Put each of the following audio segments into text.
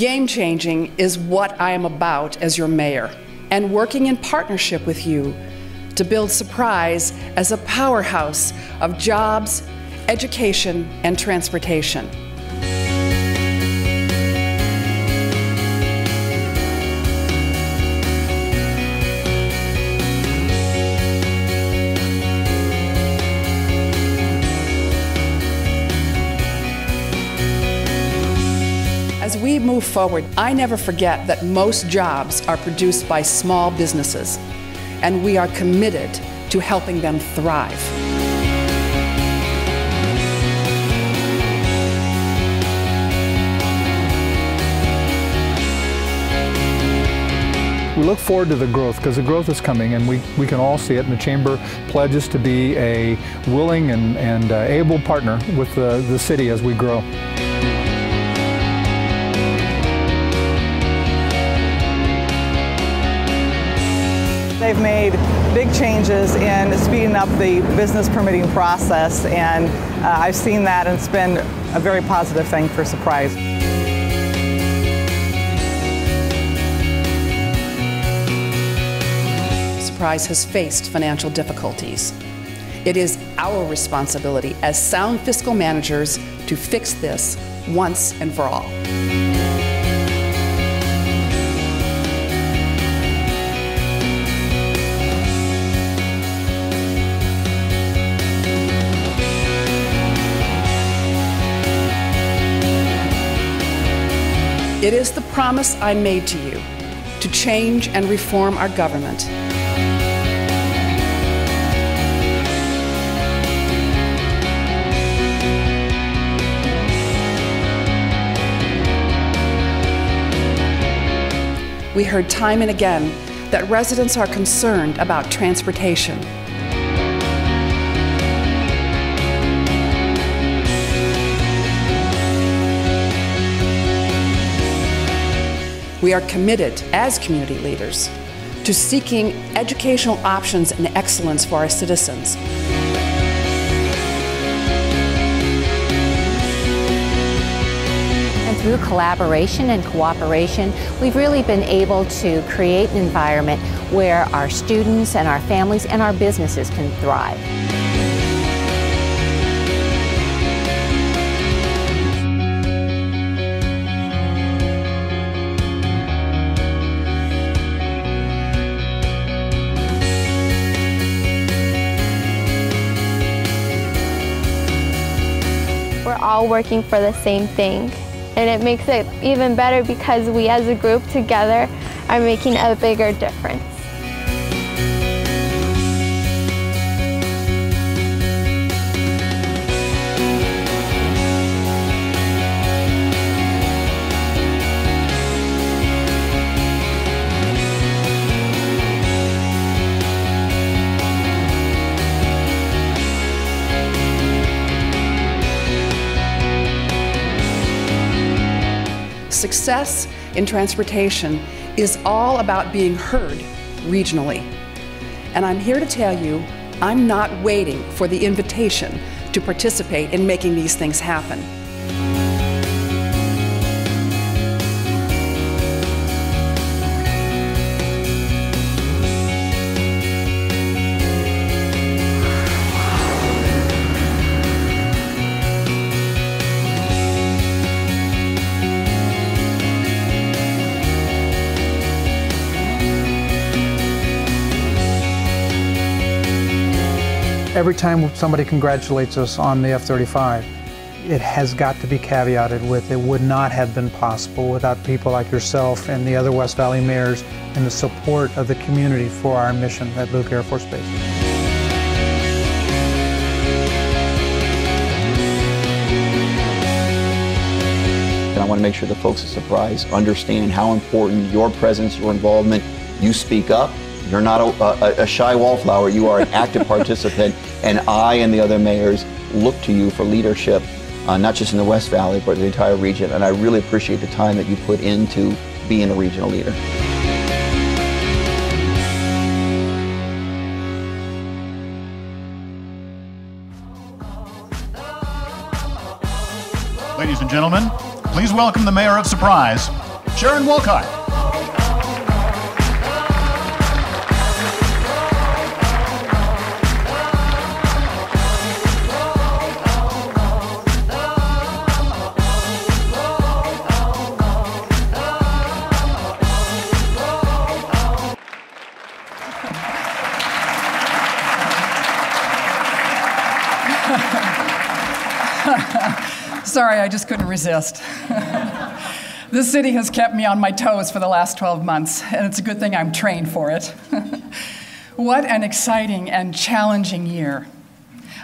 Game-changing is what I am about as your mayor, and working in partnership with you to build Surprise as a powerhouse of jobs, education, and transportation. As we move forward, I never forget that most jobs are produced by small businesses, and we are committed to helping them thrive. We look forward to the growth because the growth is coming, and we can all see it, and the Chamber pledges to be a willing and able partner with the city as we grow. They've made big changes in speeding up the business permitting process, and I've seen that, and it's been a very positive thing for Surprise. Surprise has faced financial difficulties. It is our responsibility as sound fiscal managers to fix this once and for all. It is the promise I made to you to change and reform our government. We heard time and again that residents are concerned about transportation. We are committed as community leaders to seeking educational options and excellence for our citizens. And through collaboration and cooperation, we've really been able to create an environment where our students and our families and our businesses can thrive. We're all working for the same thing, and it makes it even better because we as a group together are making a bigger difference. Success in transportation is all about being heard regionally. And I'm here to tell you, I'm not waiting for the invitation to participate in making these things happen. Every time somebody congratulates us on the F-35, it has got to be caveated with it would not have been possible without people like yourself and the other West Valley mayors and the support of the community for our mission at Luke Air Force Base. And I want to make sure the folks at Surprise understand how important your presence, your involvement, you speak up. You're not a shy wallflower, you are an active participant, and I and the other mayors look to you for leadership, not just in the West Valley, but the entire region, and I really appreciate the time that you put into being a regional leader. Ladies and gentlemen, please welcome the Mayor of Surprise, Sharon Wolcott. Sorry, I just couldn't resist. This city has kept me on my toes for the last 12 months, and it's a good thing I'm trained for it. What an exciting and challenging year.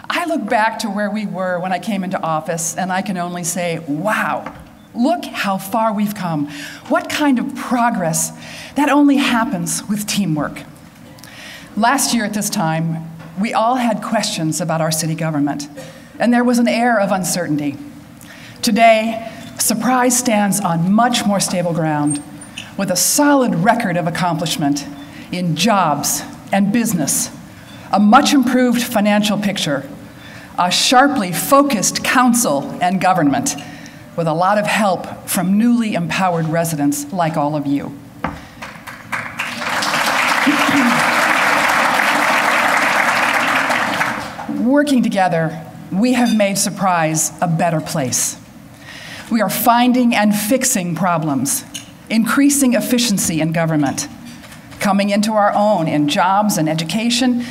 I look back to where we were when I came into office, and I can only say, wow, look how far we've come. What kind of progress. That only happens with teamwork. Last year at this time, we all had questions about our city government, and there was an air of uncertainty. Today, Surprise stands on much more stable ground with a solid record of accomplishment in jobs and business, a much improved financial picture, a sharply focused council and government, with a lot of help from newly empowered residents like all of you. Working together, we have made Surprise a better place. We are finding and fixing problems, increasing efficiency in government, coming into our own in jobs and education,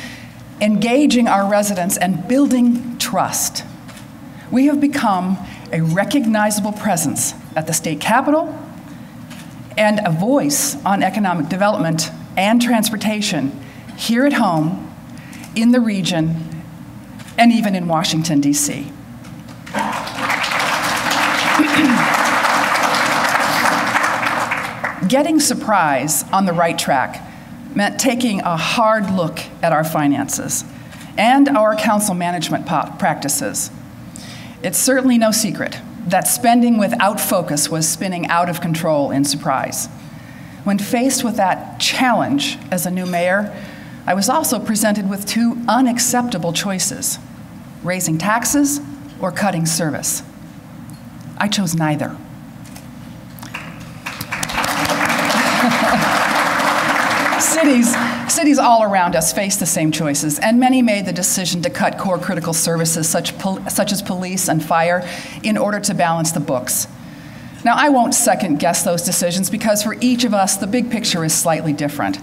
engaging our residents, and building trust. We have become a recognizable presence at the state capitol and a voice on economic development and transportation here at home, in the region, and even in Washington, D.C. Getting Surprise on the right track meant taking a hard look at our finances and our council management practices. It's certainly no secret that spending without focus was spinning out of control in Surprise. When faced with that challenge as a new mayor, I was also presented with two unacceptable choices: raising taxes or cutting service. I chose neither. Cities all around us face the same choices, and many made the decision to cut core critical services such as police and fire in order to balance the books. Now, I won't second guess those decisions because for each of us, the big picture is slightly different.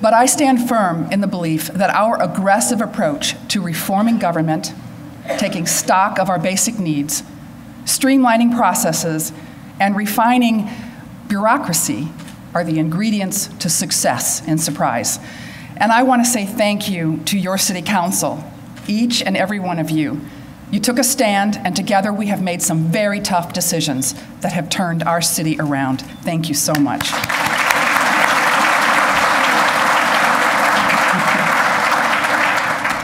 But I stand firm in the belief that our aggressive approach to reforming government, taking stock of our basic needs, streamlining processes, and refining bureaucracy are the ingredients to success in Surprise. And I want to say thank you to your city council, each and every one of you. You took a stand, and together we have made some very tough decisions that have turned our city around. Thank you so much.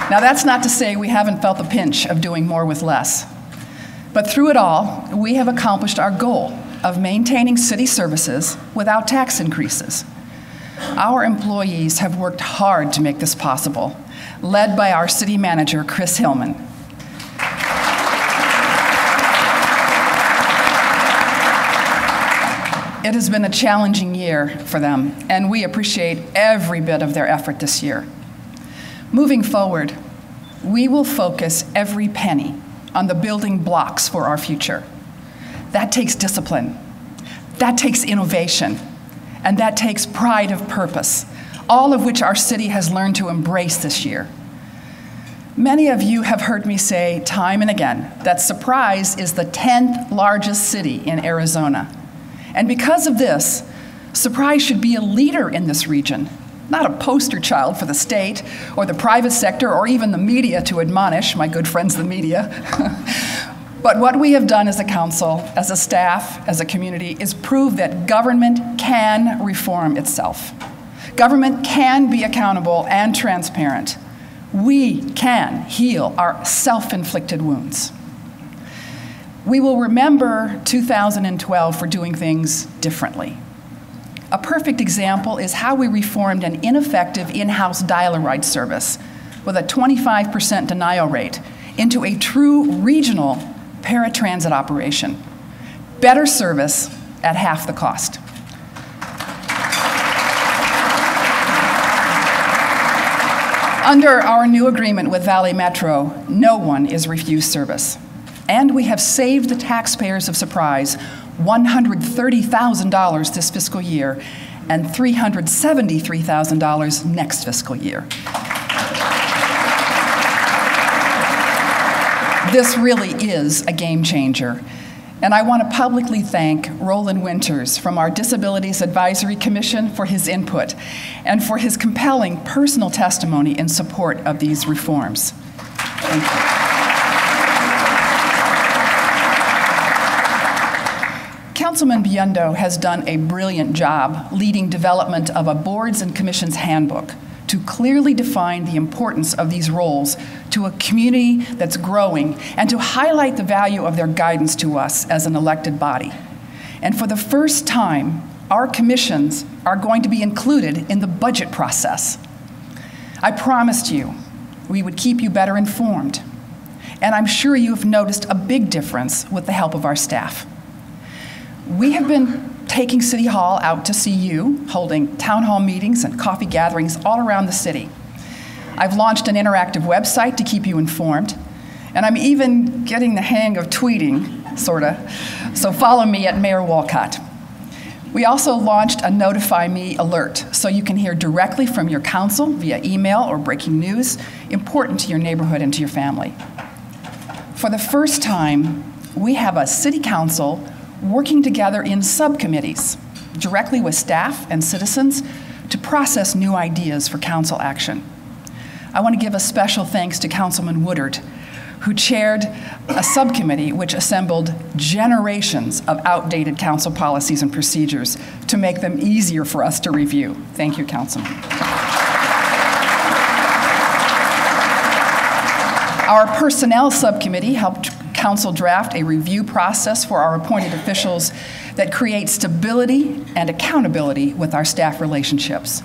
Now, that's not to say we haven't felt the pinch of doing more with less. But through it all, we have accomplished our goal of maintaining city services without tax increases. Our employees have worked hard to make this possible, led by our city manager, Chris Hillman. It has been a challenging year for them, and we appreciate every bit of their effort this year. Moving forward, we will focus every penny on the building blocks for our future. That takes discipline, that takes innovation, and that takes pride of purpose, all of which our city has learned to embrace this year. Many of you have heard me say time and again that Surprise is the 10th largest city in Arizona. And because of this, Surprise should be a leader in this region, not a poster child for the state or the private sector or even the media to admonish, my good friends the media. But what we have done as a council, as a staff, as a community, is prove that government can reform itself. Government can be accountable and transparent. We can heal our self-inflicted wounds. We will remember 2012 for doing things differently. A perfect example is how we reformed an ineffective in-house dial-a-ride service with a 25% denial rate into a true regional paratransit operation. Better service at half the cost. Under our new agreement with Valley Metro, no one is refused service. And we have saved the taxpayers of Surprise $130,000 this fiscal year and $373,000 next fiscal year. This really is a game changer. And I want to publicly thank Roland Winters from our Disabilities Advisory Commission for his input and for his compelling personal testimony in support of these reforms. Thank you. Councilman Biondo has done a brilliant job leading development of a boards and commissions handbook to clearly define the importance of these roles to a community that's growing and to highlight the value of their guidance to us as an elected body. And for the first time, our commissions are going to be included in the budget process. I promised you we would keep you better informed, and I'm sure you have noticed a big difference with the help of our staff. We have been taking City Hall out to see you, holding town hall meetings and coffee gatherings all around the city. I've launched an interactive website to keep you informed, and I'm even getting the hang of tweeting, sorta, so follow me at Mayor Wolcott. We also launched a Notify Me alert, so you can hear directly from your council via email or breaking news, important to your neighborhood and to your family. For the first time, we have a city council working together in subcommittees, directly with staff and citizens, to process new ideas for council action. I want to give a special thanks to Councilman Woodard, who chaired a subcommittee which assembled generations of outdated council policies and procedures to make them easier for us to review. Thank you, Councilman. Our personnel subcommittee helped Council draft a review process for our appointed officials that creates stability and accountability with our staff relationships.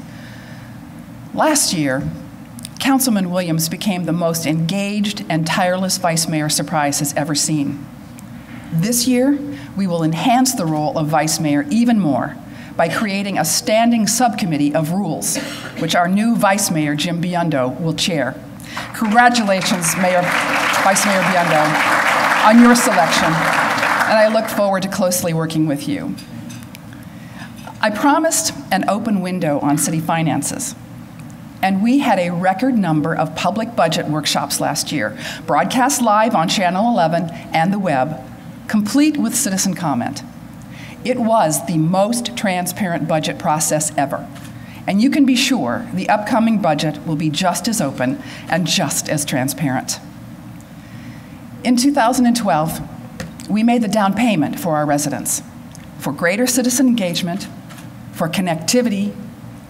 Last year, Councilman Williams became the most engaged and tireless Vice Mayor Surprise has ever seen. This year, we will enhance the role of Vice Mayor even more by creating a standing subcommittee of rules, which our new Vice Mayor, Jim Biondo, will chair. Congratulations, Vice Mayor Biondo, on your selection, and I look forward to closely working with you. I promised an open window on city finances, and we had a record number of public budget workshops last year, broadcast live on Channel 11 and the web, complete with citizen comment. It was the most transparent budget process ever, and you can be sure the upcoming budget will be just as open and just as transparent. In 2012, we made the down payment for our residents, for greater citizen engagement, for connectivity,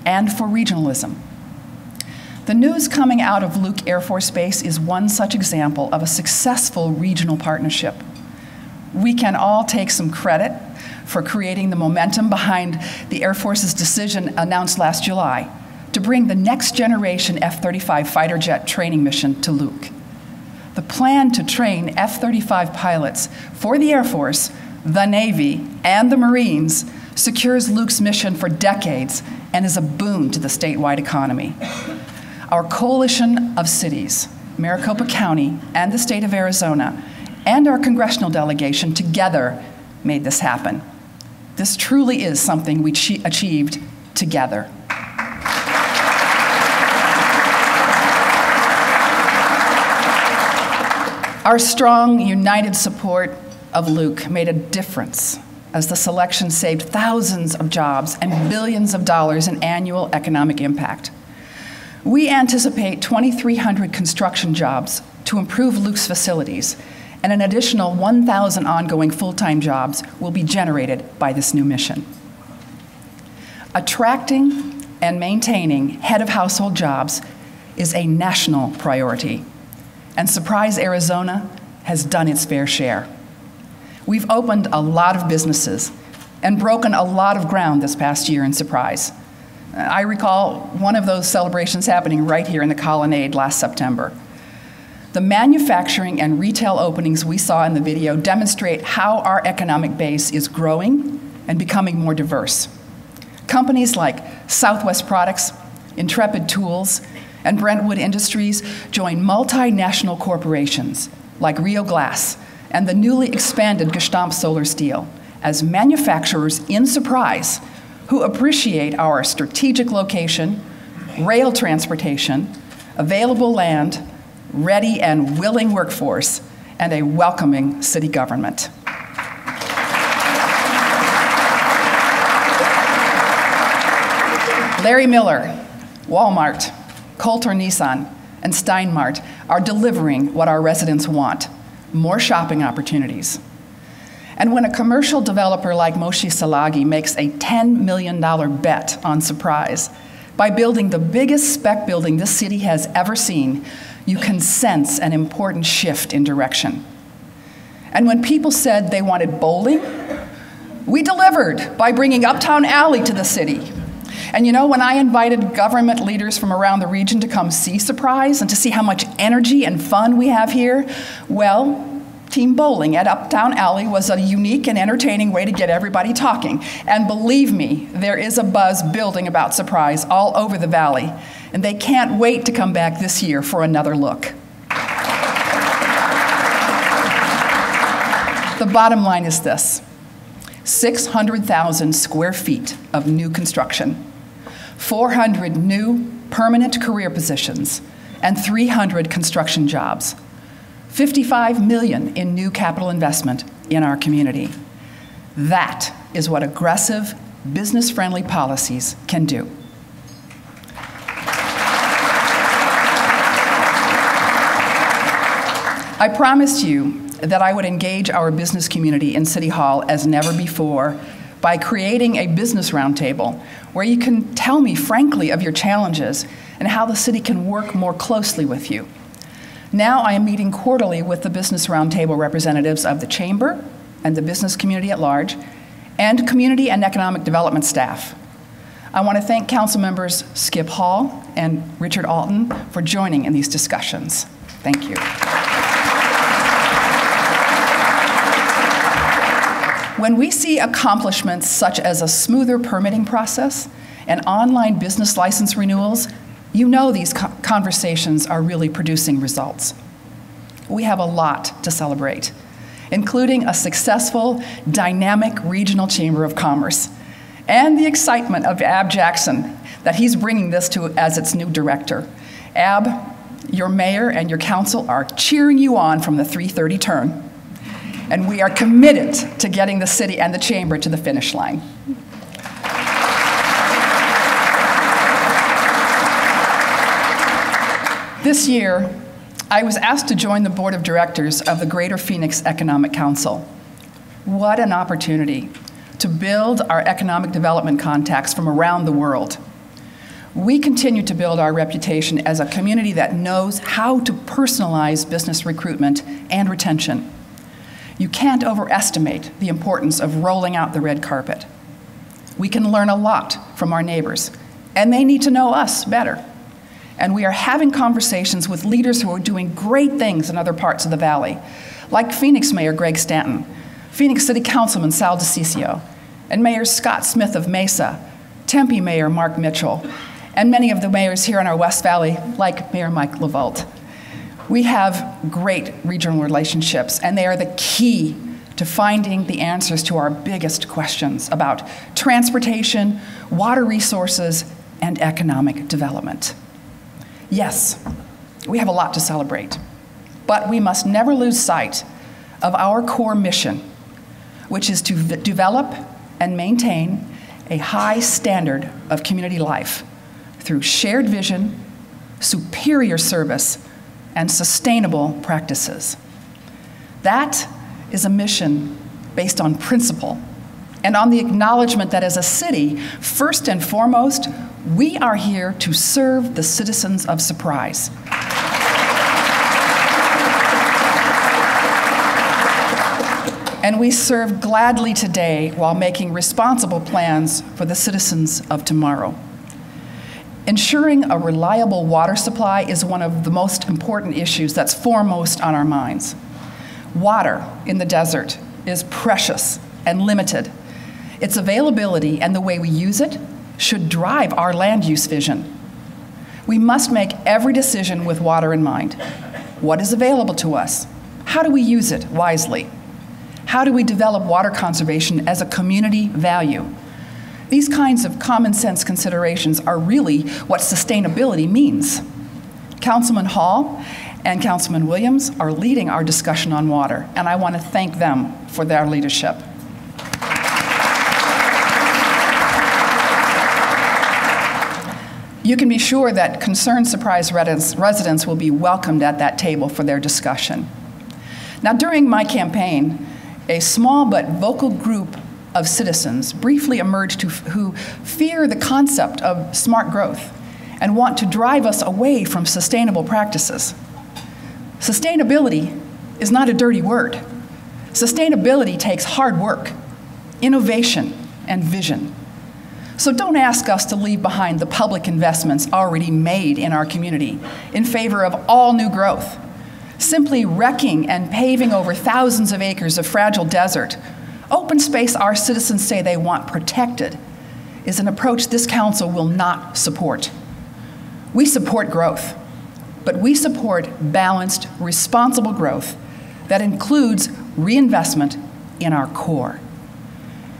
and for regionalism. The news coming out of Luke Air Force Base is one such example of a successful regional partnership. We can all take some credit for creating the momentum behind the Air Force's decision announced last July to bring the next generation F-35 fighter jet training mission to Luke. The plan to train F-35 pilots for the Air Force, the Navy, and the Marines secures Luke's mission for decades and is a boon to the statewide economy. Our coalition of cities, Maricopa County and the state of Arizona, and our congressional delegation together made this happen. This truly is something we achieved together. Our strong, united support of Luke made a difference as the selection saved thousands of jobs and billions of dollars in annual economic impact. We anticipate 2,300 construction jobs to improve Luke's facilities, and an additional 1,000 ongoing full-time jobs will be generated by this new mission. Attracting and maintaining head-of-household jobs is a national priority, and Surprise, Arizona has done its fair share. We've opened a lot of businesses and broken a lot of ground this past year in Surprise. I recall one of those celebrations happening right here in the Colonnade last September. The manufacturing and retail openings we saw in the video demonstrate how our economic base is growing and becoming more diverse. Companies like Southwest Products, Intrepid Tools, and Brentwood Industries join multinational corporations like Rio Glass and the newly expanded Gestamp Solar Steel as manufacturers in Surprise who appreciate our strategic location, rail transportation, available land, ready and willing workforce, and a welcoming city government. Larry Miller, Walmart, Coulter Nissan, and Steinmart are delivering what our residents want: more shopping opportunities. And when a commercial developer like Moshe Salagi makes a $10 million bet on Surprise, by building the biggest spec building this city has ever seen, you can sense an important shift in direction. And when people said they wanted bowling, we delivered by bringing Uptown Alley to the city. And you know, when I invited government leaders from around the region to come see Surprise and to see how much energy and fun we have here, well, team bowling at Uptown Alley was a unique and entertaining way to get everybody talking. And believe me, there is a buzz building about Surprise all over the valley, and they can't wait to come back this year for another look. The bottom line is this: 600,000 square feet of new construction, 400 new permanent career positions, and 300 construction jobs. $55 million in new capital investment in our community. That is what aggressive, business-friendly policies can do. I promised you that I would engage our business community in City Hall as never before by creating a business roundtable where you can tell me frankly of your challenges and how the city can work more closely with you. Now I am meeting quarterly with the Business Roundtable representatives of the Chamber and the business community at large, and community and economic development staff. I want to thank Council members Skip Hall and Richard Alton for joining in these discussions. Thank you. When we see accomplishments such as a smoother permitting process and online business license renewals, you know these conversations are really producing results. We have a lot to celebrate, including a successful, dynamic regional chamber of commerce and the excitement of Ab Jackson that he's bringing this to as its new director. Ab, your mayor and your council are cheering you on from the 3:30 turn, and we are committed to getting the city and the chamber to the finish line. This year, I was asked to join the board of directors of the Greater Phoenix Economic Council. What an opportunity to build our economic development contacts from around the world. We continue to build our reputation as a community that knows how to personalize business recruitment and retention. You can't overestimate the importance of rolling out the red carpet. We can learn a lot from our neighbors, and they need to know us better. And we are having conversations with leaders who are doing great things in other parts of the valley, like Phoenix Mayor Greg Stanton, Phoenix City Councilman Sal DeCiccio, and Mayor Scott Smith of Mesa, Tempe Mayor Mark Mitchell, and many of the mayors here in our West Valley, like Mayor Mike LaVault. We have great regional relationships, and they are the key to finding the answers to our biggest questions about transportation, water resources, and economic development. Yes, we have a lot to celebrate, but we must never lose sight of our core mission, which is to develop and maintain a high standard of community life through shared vision, superior service, and sustainable practices. That is a mission based on principle and on the acknowledgement that as a city, first and foremost, we are here to serve the citizens of Surprise. And we serve gladly today while making responsible plans for the citizens of tomorrow. Ensuring a reliable water supply is one of the most important issues that's foremost on our minds. Water in the desert is precious and limited. Its availability and the way we use it should drive our land use vision. We must make every decision with water in mind. What is available to us? How do we use it wisely? How do we develop water conservation as a community value? These kinds of common sense considerations are really what sustainability means. Councilman Hall and Councilman Williams are leading our discussion on water, and I want to thank them for their leadership. You can be sure that concerned Surprise residents will be welcomed at that table for their discussion. Now, during my campaign, a small but vocal group of citizens briefly emerged who fear the concept of smart growth and want to drive us away from sustainable practices. Sustainability is not a dirty word. Sustainability takes hard work, innovation, and vision. So don't ask us to leave behind the public investments already made in our community in favor of all new growth. Simply wrecking and paving over thousands of acres of fragile desert, open space our citizens say they want protected, is an approach this council will not support. We support growth, but we support balanced, responsible growth that includes reinvestment in our core.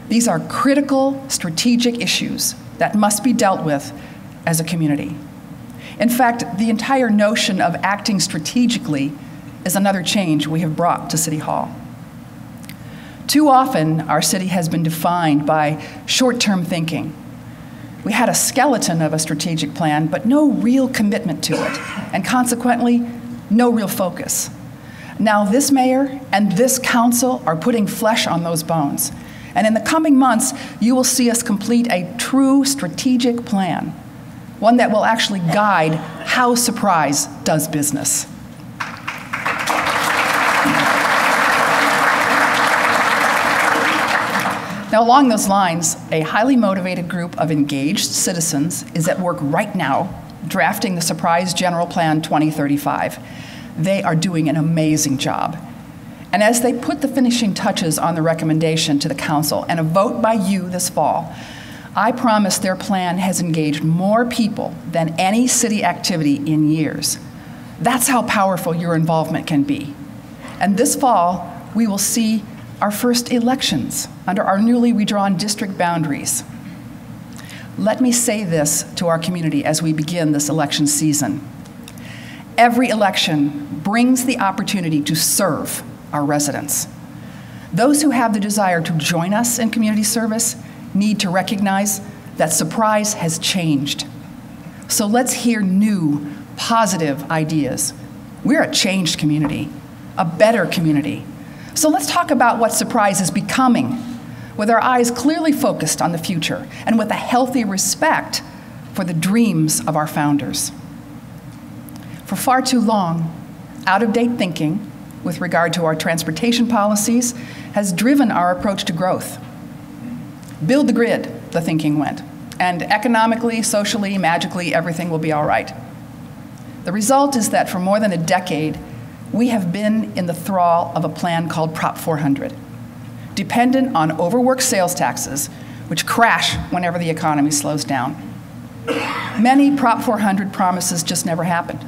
These are critical strategic issues that must be dealt with as a community. In fact, the entire notion of acting strategically is another change we have brought to City Hall. Too often, our city has been defined by short-term thinking. We had a skeleton of a strategic plan, but no real commitment to it, and consequently, no real focus. Now, this mayor and this council are putting flesh on those bones. And in the coming months, you will see us complete a true strategic plan, one that will actually guide how Surprise does business. Now, along those lines, a highly motivated group of engaged citizens is at work right now drafting the Surprise General Plan 2035. They are doing an amazing job. And as they put the finishing touches on the recommendation to the council and a vote by you this fall, I promise their plan has engaged more people than any city activity in years. That's how powerful your involvement can be. And this fall, we will see our first elections under our newly redrawn district boundaries. Let me say this to our community as we begin this election season. Every election brings the opportunity to serve our residents. Those who have the desire to join us in community service need to recognize that Surprise has changed. So let's hear new, positive ideas. We're a changed community, a better community. So let's talk about what Surprise is becoming, with our eyes clearly focused on the future and with a healthy respect for the dreams of our founders. For far too long, out-of-date thinking with regard to our transportation policies has driven our approach to growth. Build the grid, the thinking went, and economically, socially, magically, everything will be all right. The result is that for more than a decade, we have been in the thrall of a plan called Prop 400, dependent on overworked sales taxes, which crash whenever the economy slows down. Many Prop 400 promises just never happened.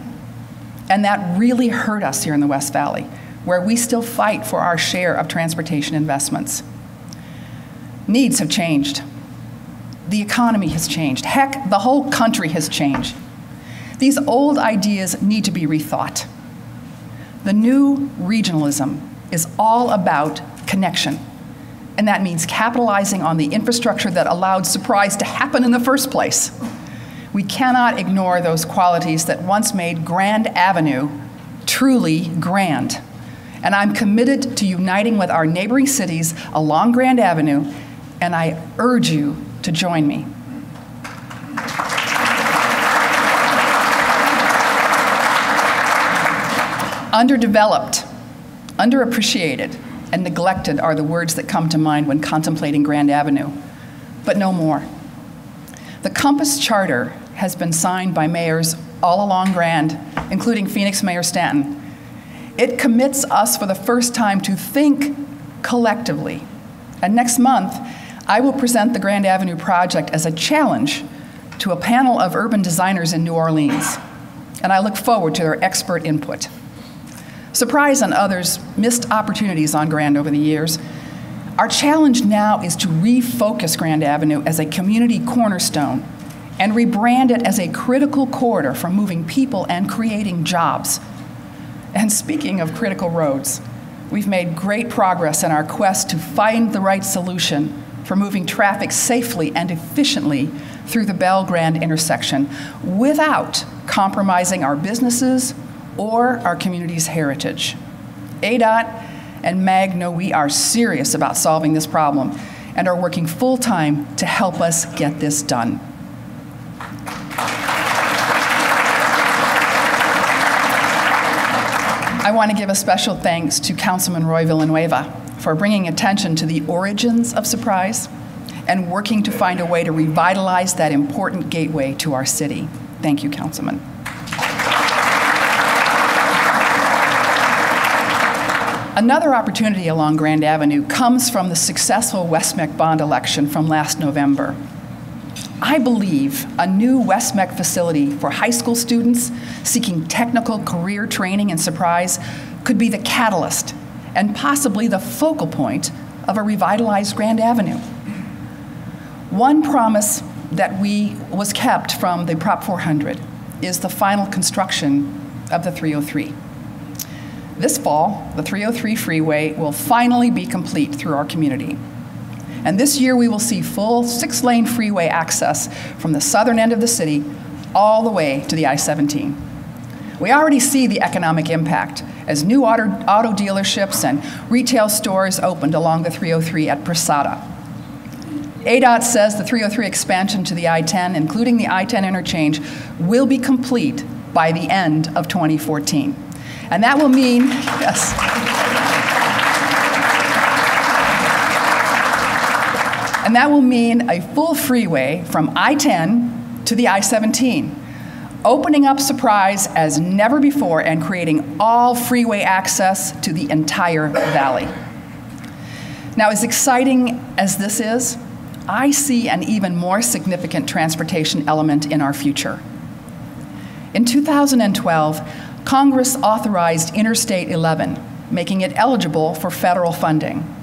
And that really hurt us here in the West Valley, where we still fight for our share of transportation investments. Needs have changed. The economy has changed. Heck, the whole country has changed. These old ideas need to be rethought. The new regionalism is all about connection, and that means capitalizing on the infrastructure that allowed Surprise to happen in the first place. We cannot ignore those qualities that once made Grand Avenue truly grand. And I'm committed to uniting with our neighboring cities along Grand Avenue, and I urge you to join me. Underdeveloped, underappreciated, and neglected are the words that come to mind when contemplating Grand Avenue, but no more. The Compass Charter has been signed by mayors all along Grand, including Phoenix Mayor Stanton. It commits us for the first time to think collectively. And next month, I will present the Grand Avenue project as a challenge to a panel of urban designers in New Orleans, and I look forward to their expert input. Surprise on others' missed opportunities on Grand over the years. Our challenge now is to refocus Grand Avenue as a community cornerstone and rebrand it as a critical corridor for moving people and creating jobs. And speaking of critical roads, we've made great progress in our quest to find the right solution for moving traffic safely and efficiently through the Bell Grand intersection without compromising our businesses or our community's heritage. ADOT and MAG know we are serious about solving this problem and are working full-time to help us get this done. I want to give a special thanks to Councilman Roy Villanueva for bringing attention to the origins of Surprise and working to find a way to revitalize that important gateway to our city. Thank you, Councilman. Another opportunity along Grand Avenue comes from the successful West-MEC bond election from last November. I believe a new West-MEC facility for high school students seeking technical career training in Surprise could be the catalyst and possibly the focal point of a revitalized Grand Avenue. One promise that was kept from the Prop 400 is the final construction of the 303. This fall, the 303 freeway will finally be complete through our community. And this year we will see full 6-lane freeway access from the southern end of the city all the way to the I-17. We already see the economic impact as new auto dealerships and retail stores opened along the 303 at Prasada. ADOT says the 303 expansion to the I-10, including the I-10 interchange, will be complete by the end of 2014. And that will mean, yes. And that will mean a full freeway from I-10 to the I-17, opening up Surprise as never before and creating all freeway access to the entire valley. Now, as exciting as this is, I see an even more significant transportation element in our future. In 2012, Congress authorized Interstate 11, making it eligible for federal funding.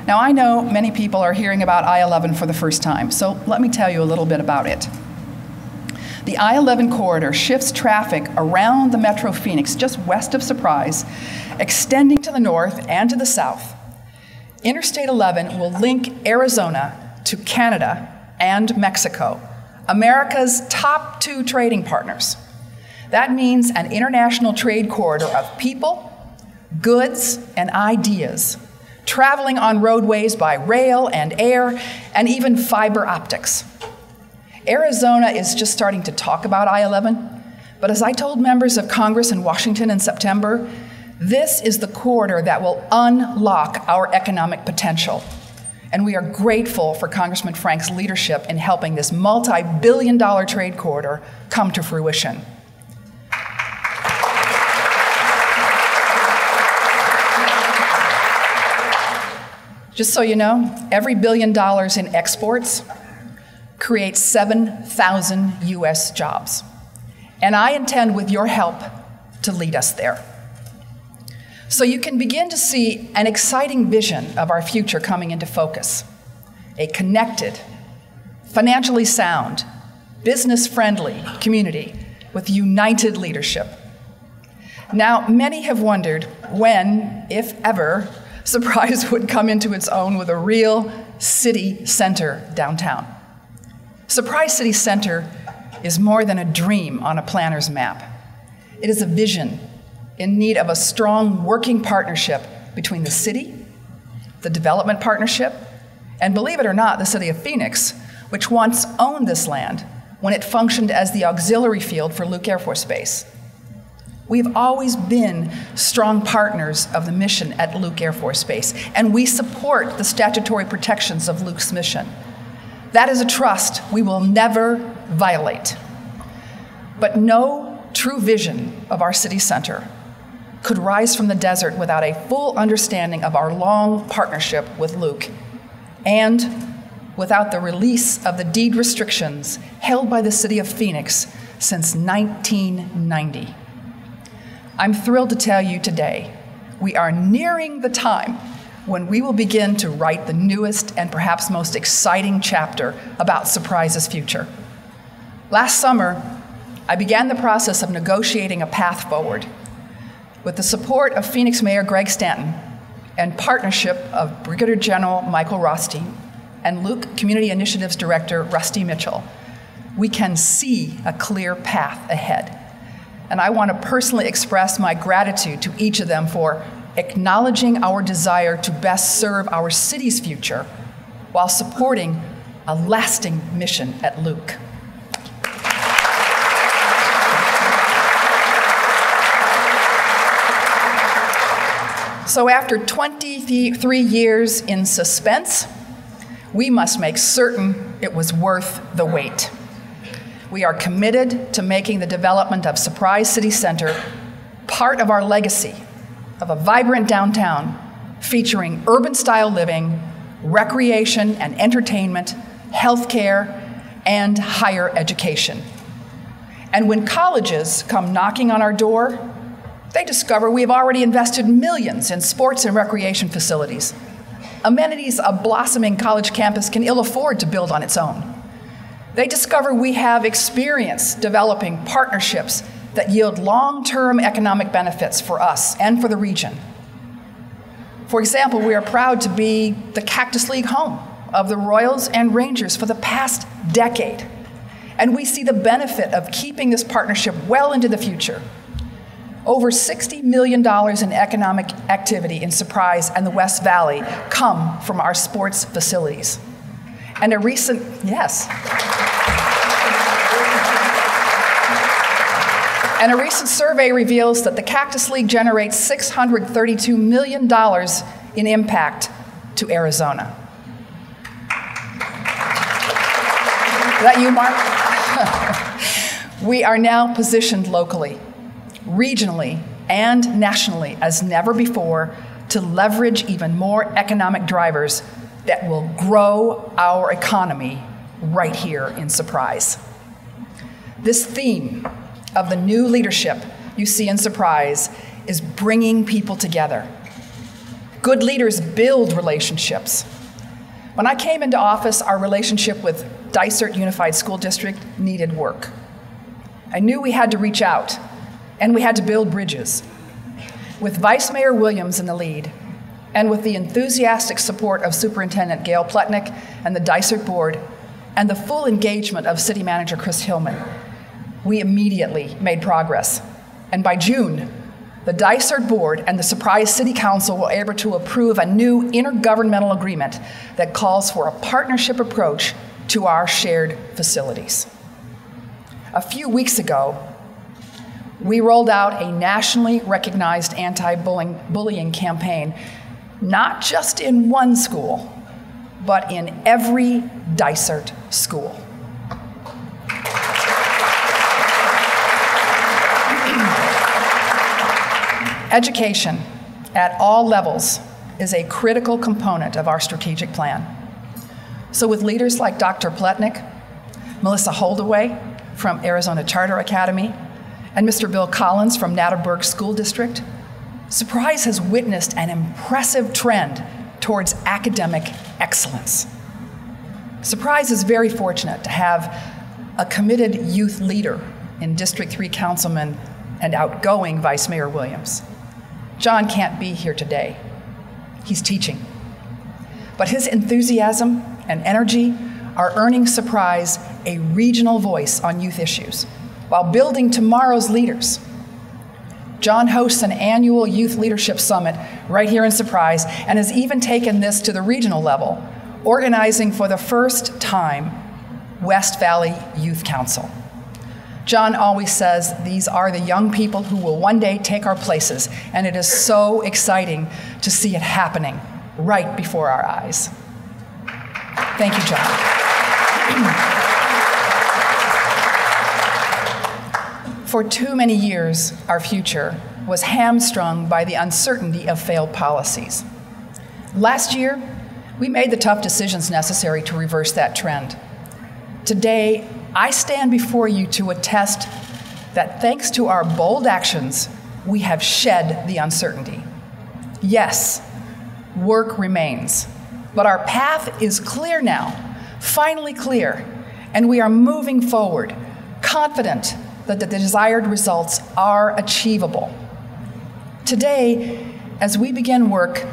Now, I know many people are hearing about I-11 for the first time, so let me tell you a little bit about it. The I-11 corridor shifts traffic around the Metro Phoenix, just west of Surprise, extending to the north and to the south. Interstate 11 will link Arizona to Canada and Mexico, America's top 2 trading partners. That means an international trade corridor of people, goods, and ideas, traveling on roadways by rail and air, and even fiber optics. Arizona is just starting to talk about I-11, but as I told members of Congress in Washington in September, this is the corridor that will unlock our economic potential. And we are grateful for Congressman Frank's leadership in helping this multi-billion-dollar trade corridor come to fruition. Just so you know, every $1 billion in exports creates 7,000 U.S. jobs. And I intend, with your help, to lead us there. So you can begin to see an exciting vision of our future coming into focus. A connected, financially sound, business-friendly community with united leadership. Now, many have wondered when, if ever, Surprise would come into its own with a real city center downtown. Surprise City Center is more than a dream on a planner's map. It is a vision in need of a strong working partnership between the city, the development partnership, and believe it or not, the city of Phoenix, which once owned this land when it functioned as the auxiliary field for Luke Air Force Base. We've always been strong partners of the mission at Luke Air Force Base, and we support the statutory protections of Luke's mission. That is a trust we will never violate. But no true vision of our city center could rise from the desert without a full understanding of our long partnership with Luke and without the release of the deed restrictions held by the city of Phoenix since 1990. I'm thrilled to tell you today we are nearing the time when we will begin to write the newest and perhaps most exciting chapter about Surprise's future. Last summer, I began the process of negotiating a path forward with the support of Phoenix Mayor Greg Stanton and partnership of Brigadier General Michael Rothstein and Luke Community Initiatives Director Rusty Mitchell. We can see a clear path ahead. And I want to personally express my gratitude to each of them for acknowledging our desire to best serve our city's future while supporting a lasting mission at Luke. So after 23 years in suspense, we must make certain it was worth the wait. We are committed to making the development of Surprise City Center part of our legacy of a vibrant downtown featuring urban-style living, recreation and entertainment, healthcare, and higher education. And when colleges come knocking on our door, they discover we have already invested millions in sports and recreation facilities, amenities a blossoming college campus can ill afford to build on its own. They discover we have experience developing partnerships that yield long-term economic benefits for us and for the region. For example, we are proud to be the Cactus League home of the Royals and Rangers for the past decade. And we see the benefit of keeping this partnership well into the future. Over $60 million in economic activity in Surprise and the West Valley come from our sports facilities. And a recent survey reveals that the Cactus League generates $632 million in impact to Arizona. Is that you, Mark? We are now positioned locally, regionally, and nationally as never before to leverage even more economic drivers that will grow our economy right here in Surprise. This theme of the new leadership you see in Surprise is bringing people together. Good leaders build relationships. When I came into office, our relationship with Dysart Unified School District needed work. I knew we had to reach out, and we had to build bridges. With Vice Mayor Williams in the lead, and with the enthusiastic support of Superintendent Gail Plutnick and the Dysart Board, and the full engagement of City Manager Chris Hillman, we immediately made progress. And by June, the Dysart Board and the Surprise City Council were able to approve a new intergovernmental agreement that calls for a partnership approach to our shared facilities. A few weeks ago, we rolled out a nationally recognized anti-bullying campaign, not just in one school, but in every Dysart school. Education at all levels is a critical component of our strategic plan. So with leaders like Dr. Plutnick, Melissa Holdaway from Arizona Charter Academy, and Mr. Bill Collins from Natterburg School District, Surprise has witnessed an impressive trend towards academic excellence. Surprise is very fortunate to have a committed youth leader in District 3 Councilman and outgoing Vice Mayor Williams. John can't be here today. He's teaching. But his enthusiasm and energy are earning Surprise a regional voice on youth issues while building tomorrow's leaders. John hosts an annual Youth Leadership Summit right here in Surprise and has even taken this to the regional level, organizing for the first time West Valley Youth Council. John always says these are the young people who will one day take our places, and it is so exciting to see it happening right before our eyes. Thank you, John. For too many years, our future was hamstrung by the uncertainty of failed policies. Last year, We made the tough decisions necessary to reverse that trend. Today, I stand before you to attest that thanks to our bold actions, we have shed the uncertainty. Yes, work remains, but our path is clear now, finally clear, and we are moving forward, confident that the desired results are achievable. Today, as we begin work,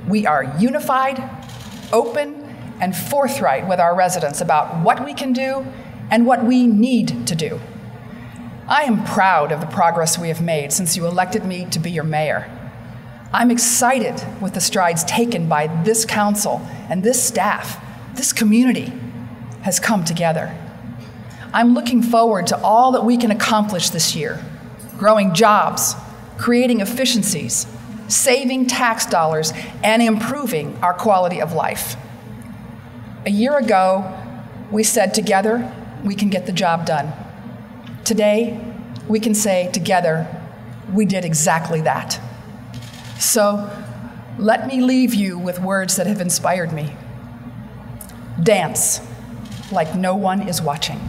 we are unified, open, and forthright with our residents about what we can do and what we need to do. I am proud of the progress we have made since you elected me to be your mayor. I'm excited with the strides taken by this council and this staff. This community has come together. I'm looking forward to all that we can accomplish this year, growing jobs, creating efficiencies, saving tax dollars, and improving our quality of life. A year ago, we said together we can get the job done. Today, we can say together we did exactly that. So let me leave you with words that have inspired me. Dance like no one is watching.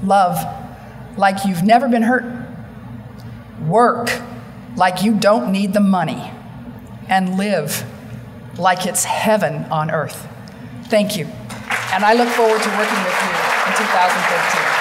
Love like you've never been hurt. Work like you don't need the money. And live like it's heaven on earth. Thank you. And I look forward to working with you in 2013.